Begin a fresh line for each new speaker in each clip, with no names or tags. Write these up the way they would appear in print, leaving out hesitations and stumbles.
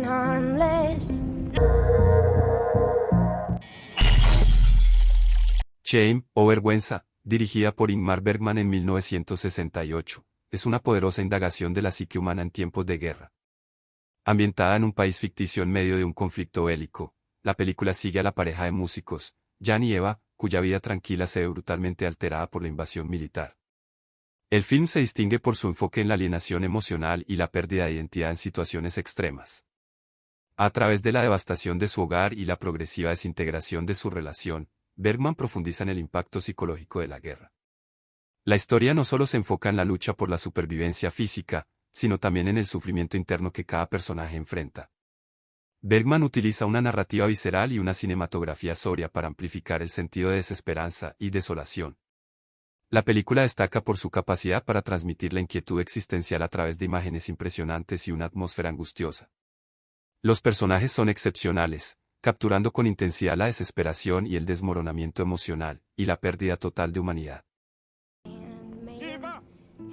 harmless.
Shame o Vergüenza, dirigida por Ingmar Bergman en 1968, es una poderosa indagación de la psique humana en tiempos de guerra. Ambientada en un país ficticio en medio de un conflicto bélico, la película sigue a la pareja de músicos, Jan y Eva, cuya vida tranquila se ve brutalmente alterada por la invasión militar. El film se distingue por su enfoque en la alienación emocional y la pérdida de identidad en situaciones extremas. A través de la devastación de su hogar y la progresiva desintegración de su relación, Bergman profundiza en el impacto psicológico de la guerra. La historia no solo se enfoca en la lucha por la supervivencia física, sino también en el sufrimiento interno que cada personaje enfrenta. Bergman utiliza una narrativa visceral y una cinematografía sobria para amplificar el sentido de desesperanza y desolación. La película destaca por su capacidad para transmitir la inquietud existencial a través de imágenes impresionantes y una atmósfera angustiosa. Los personajes son excepcionales, capturando con intensidad la desesperación y el desmoronamiento emocional, y la pérdida total de humanidad.
Eva!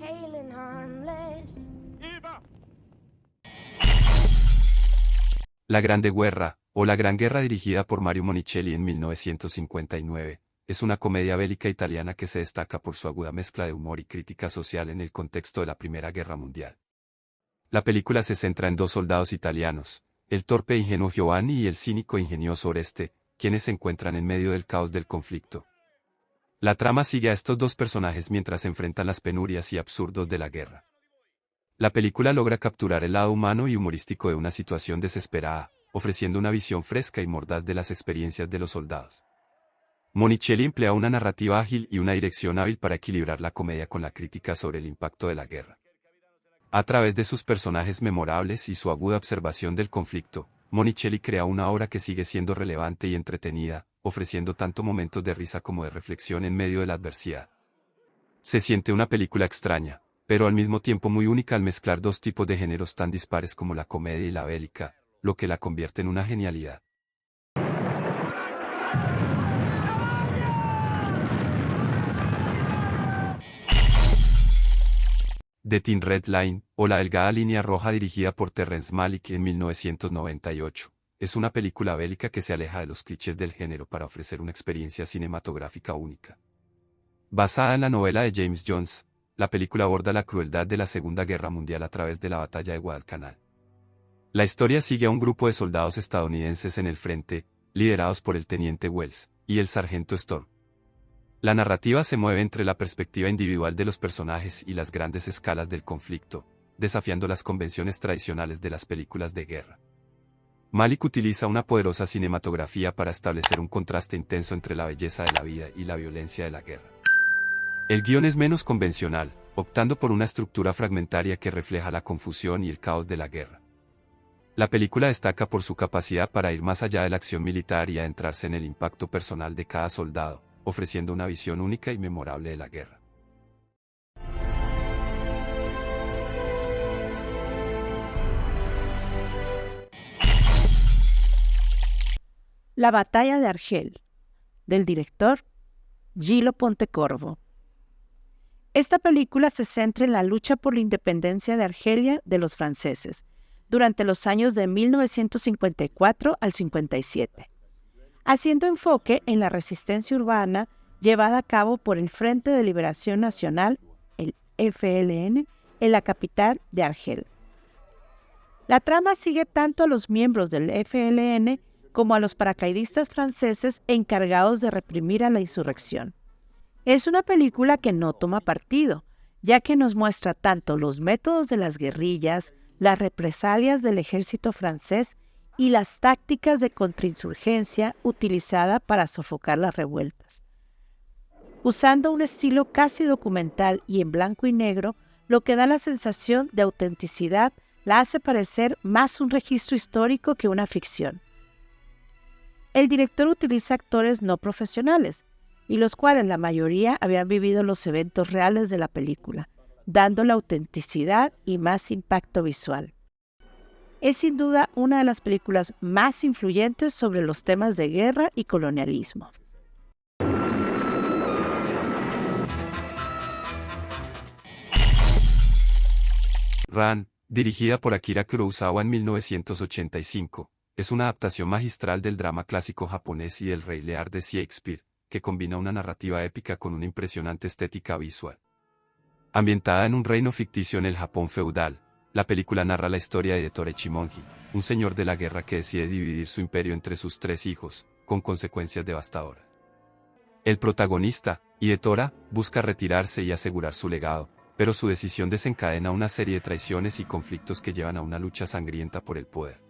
Hale and harmless.
Eva!
La Grande Guerra, o La Gran Guerra dirigida por Mario Monicelli en 1959, es una comedia bélica italiana que se destaca por su aguda mezcla de humor y crítica social en el contexto de la Primera Guerra Mundial. La película se centra en dos soldados italianos, el torpe e ingenuo Giovanni y el cínico e ingenioso Oreste, quienes se encuentran en medio del caos del conflicto. La trama sigue a estos dos personajes mientras enfrentan las penurias y absurdos de la guerra. La película logra capturar el lado humano y humorístico de una situación desesperada, ofreciendo una visión fresca y mordaz de las experiencias de los soldados. Monicelli emplea una narrativa ágil y una dirección hábil para equilibrar la comedia con la crítica sobre el impacto de la guerra. A través de sus personajes memorables y su aguda observación del conflicto, Monicelli crea una obra que sigue siendo relevante y entretenida, ofreciendo tanto momentos de risa como de reflexión en medio de la adversidad. Se siente una película extraña, pero al mismo tiempo muy única al mezclar dos tipos de géneros tan dispares como la comedia y la bélica, lo que la convierte en una genialidad. The Thin Red Line, o La Delgada Línea Roja dirigida por Terrence Malick en 1998, es una película bélica que se aleja de los clichés del género para ofrecer una experiencia cinematográfica única. Basada en la novela de James Jones, la película aborda la crueldad de la Segunda Guerra Mundial a través de la batalla de Guadalcanal. La historia sigue a un grupo de soldados estadounidenses en el frente, liderados por el teniente Wells y el sargento Storm. La narrativa se mueve entre la perspectiva individual de los personajes y las grandes escalas del conflicto, desafiando las convenciones tradicionales de las películas de guerra. Malick utiliza una poderosa cinematografía para establecer un contraste intenso entre la belleza de la vida y la violencia de la guerra. El guión es menos convencional, optando por una estructura fragmentaria que refleja la confusión y el caos de la guerra. La película destaca por su capacidad para ir más allá de la acción militar y adentrarse en el impacto personal de cada soldado, ofreciendo una visión única y memorable de la guerra.
La batalla de Argel, del director Gillo Pontecorvo. Esta película se centra en la lucha por la independencia de Argelia de los franceses, durante los años de 1954 al 57. Haciendo enfoque en la resistencia urbana llevada a cabo por el Frente de Liberación Nacional, el FLN, en la capital de Argel. La trama sigue tanto a los miembros del FLN como a los paracaidistas franceses encargados de reprimir a la insurrección. Es una película que no toma partido, ya que nos muestra tanto los métodos de las guerrillas, las represalias del ejército francés y las tácticas de contrainsurgencia utilizada para sofocar las revueltas. Usando un estilo casi documental y en blanco y negro, lo que da la sensación de autenticidad la hace parecer más un registro histórico que una ficción. El director utiliza actores no profesionales, y los cuales la mayoría habían vivido los eventos reales de la película, dándole autenticidad y más impacto visual. Es sin duda una de las películas más influyentes sobre los temas de guerra y colonialismo.
Ran, Dirigida por Akira Kurosawa en 1985, es una adaptación magistral del drama clásico japonés y del Rey Lear de Shakespeare, que combina una narrativa épica con una impresionante estética visual. Ambientada en un reino ficticio en el Japón feudal, la película narra la historia de Ettore Chimonji, un señor de la guerra que decide dividir su imperio entre sus 3 hijos, con consecuencias devastadoras. El protagonista, Hidetora, busca retirarse y asegurar su legado, pero su decisión desencadena una serie de traiciones y conflictos que llevan a una lucha sangrienta por el poder.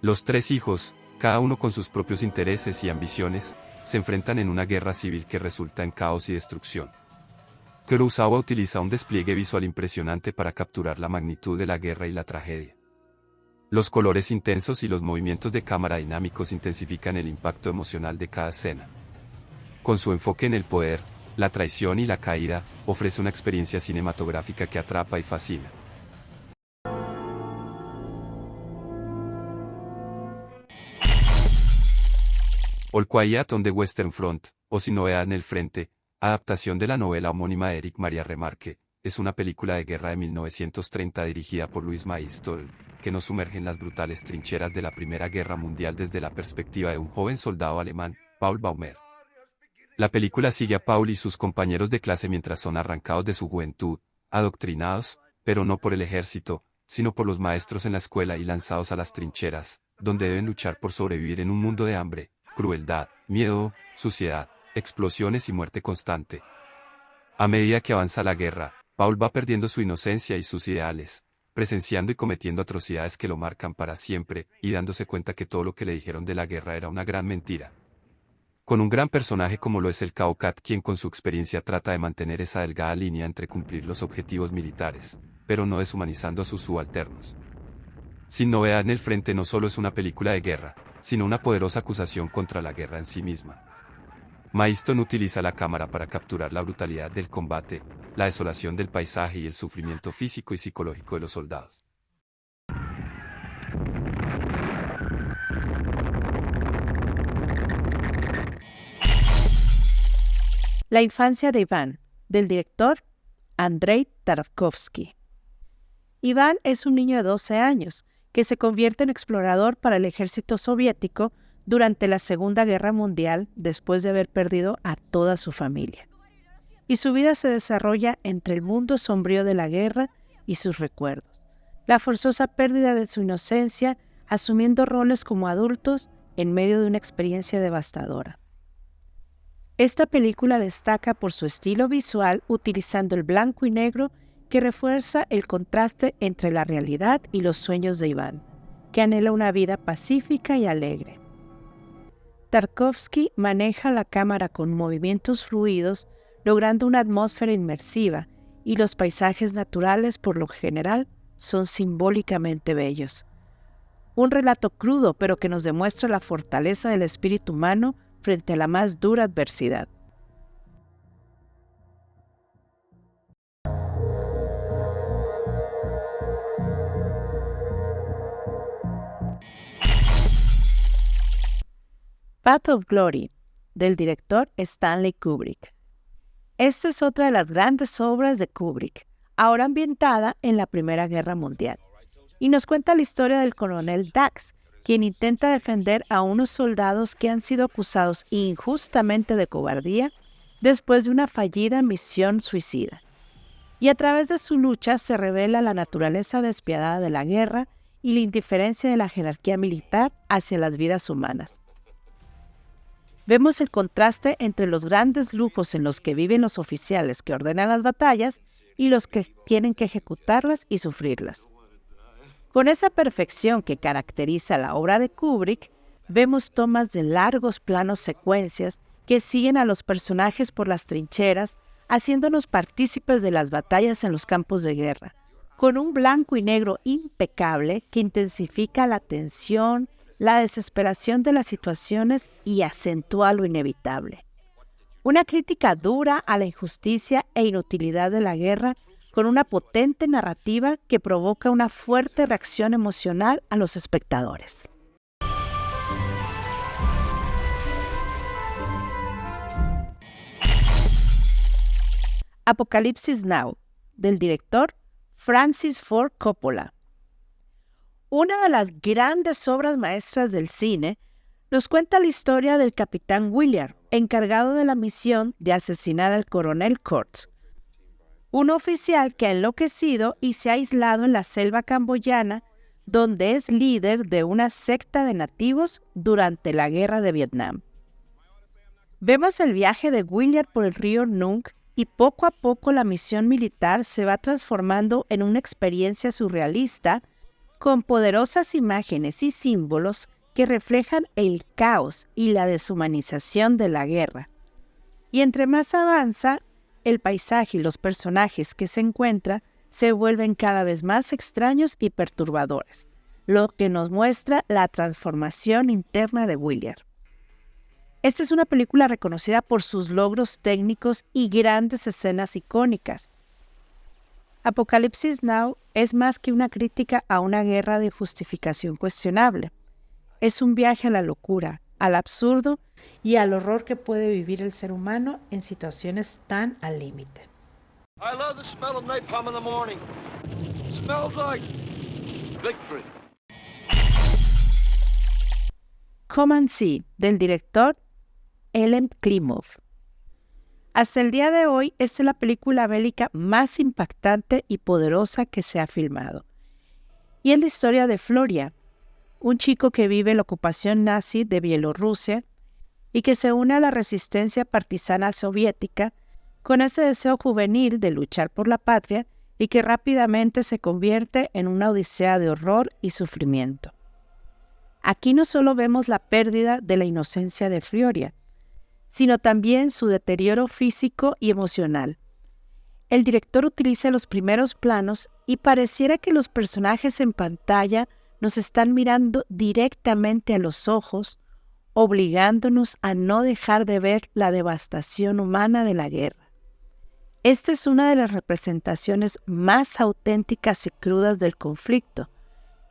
Los 3 hijos, cada uno con sus propios intereses y ambiciones, se enfrentan en una guerra civil que resulta en caos y destrucción. Kurosawa utiliza un despliegue visual impresionante para capturar la magnitud de la guerra y la tragedia. Los colores intensos y los movimientos de cámara dinámicos intensifican el impacto emocional de cada escena. Con su enfoque en el poder, la traición y la caída, ofrece una experiencia cinematográfica que atrapa y fascina. All Quiet on the Western Front, o Sin Novedad en el Frente, adaptación de la novela homónima de Eric Maria Remarque, es una película de guerra de 1930 dirigida por Louis Maistre, que nos sumerge en las brutales trincheras de la Primera Guerra Mundial desde la perspectiva de un joven soldado alemán, Paul Baumer. La película sigue a Paul y sus compañeros de clase mientras son arrancados de su juventud, adoctrinados, pero no por el ejército, sino por los maestros en la escuela y lanzados a las trincheras, donde deben luchar por sobrevivir en un mundo de hambre, crueldad, miedo, suciedad, explosiones y muerte constante. A medida que avanza la guerra, Paul va perdiendo su inocencia y sus ideales, presenciando y cometiendo atrocidades que lo marcan para siempre, y dándose cuenta que todo lo que le dijeron de la guerra era una gran mentira. Con un gran personaje como lo es el Cao Cat, quien con su experiencia trata de mantener esa delgada línea entre cumplir los objetivos militares, pero no deshumanizando a sus subalternos. Sin Novedad en el Frente no solo es una película de guerra, sino una poderosa acusación contra la guerra en sí misma. Maiston utiliza la cámara para capturar la brutalidad del combate, la desolación del paisaje y el sufrimiento físico y psicológico de los soldados.
La infancia de Iván, del director Andrei Tarkovsky. Iván es un niño de 12 años que se convierte en explorador para el ejército soviético durante la Segunda Guerra Mundial después de haber perdido a toda su familia. Y su vida se desarrolla entre el mundo sombrío de la guerra y sus recuerdos, la forzosa pérdida de su inocencia, asumiendo roles como adultos en medio de una experiencia devastadora. Esta película destaca por su estilo visual utilizando el blanco y negro que refuerza el contraste entre la realidad y los sueños de Iván, que anhela una vida pacífica y alegre. Tarkovsky maneja la cámara con movimientos fluidos, logrando una atmósfera inmersiva, y los paisajes naturales, por lo general, son simbólicamente bellos. Un relato crudo, pero que nos demuestra la fortaleza del espíritu humano frente a la más dura adversidad. Path of Glory, del director Stanley Kubrick. Esta es otra de las grandes obras de Kubrick, ahora ambientada en la Primera Guerra Mundial, y nos cuenta la historia del coronel Dax, quien intenta defender a unos soldados que han sido acusados injustamente de cobardía después de una fallida misión suicida. Y a través de su lucha se revela la naturaleza despiadada de la guerra y la indiferencia de la jerarquía militar hacia las vidas humanas. Vemos el contraste entre los grandes lujos en los que viven los oficiales que ordenan las batallas y los que tienen que ejecutarlas y sufrirlas. Con esa perfección que caracteriza la obra de Kubrick, vemos tomas de largos planos secuencias que siguen a los personajes por las trincheras, haciéndonos partícipes de las batallas en los campos de guerra, con un blanco y negro impecable que intensifica la tensión, la desesperación de las situaciones y acentúa lo inevitable. Una crítica dura a la injusticia e inutilidad de la guerra, con una potente narrativa que provoca una fuerte reacción emocional a los espectadores. Apocalipsis Now, del director Francis Ford Coppola. Una de las grandes obras maestras del cine nos cuenta la historia del capitán William, encargado de la misión de asesinar al coronel Kurtz, un oficial que ha enloquecido y se ha aislado en la selva camboyana, donde es líder de una secta de nativos durante la guerra de Vietnam. Vemos el viaje de William por el río Nung y poco a poco la misión militar se va transformando en una experiencia surrealista con poderosas imágenes y símbolos que reflejan el caos y la deshumanización de la guerra. Y entre más avanza, el paisaje y los personajes que se encuentran se vuelven cada vez más extraños y perturbadores, lo que nos muestra la transformación interna de William. Esta es una película reconocida por sus logros técnicos y grandes escenas icónicas. Apocalypse Now es más que una crítica a una guerra de justificación cuestionable. Es un viaje a la locura, al absurdo y al horror que puede vivir el ser humano en situaciones tan al límite.
I love the smell of napalm in the morning. Smells like victory.
Come and See, del director Elem Klimov. Hasta el día de hoy, esta es la película bélica más impactante y poderosa que se ha filmado. Y es la historia de Floria, un chico que vive la ocupación nazi de Bielorrusia y que se une a la resistencia partisana soviética con ese deseo juvenil de luchar por la patria y que rápidamente se convierte en una odisea de horror y sufrimiento. Aquí no solo vemos la pérdida de la inocencia de Floria, sino también su deterioro físico y emocional. El director utiliza los primeros planos y pareciera que los personajes en pantalla nos están mirando directamente a los ojos, obligándonos a no dejar de ver la devastación humana de la guerra. Esta es una de las representaciones más auténticas y crudas del conflicto,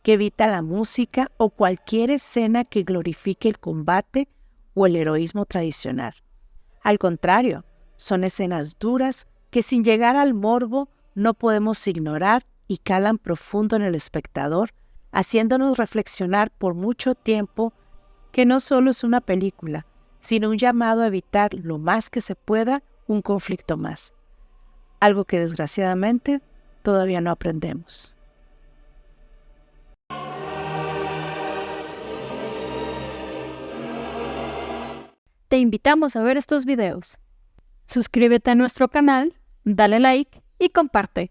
que evita la música o cualquier escena que glorifique el combate o el heroísmo tradicional. Al contrario, son escenas duras que sin llegar al morbo no podemos ignorar y calan profundo en el espectador, haciéndonos reflexionar por mucho tiempo que no solo es una película, sino un llamado a evitar lo más que se pueda un conflicto más. Algo que desgraciadamente todavía no aprendemos.
Te invitamos a ver estos videos. Suscríbete a nuestro canal, dale like y comparte.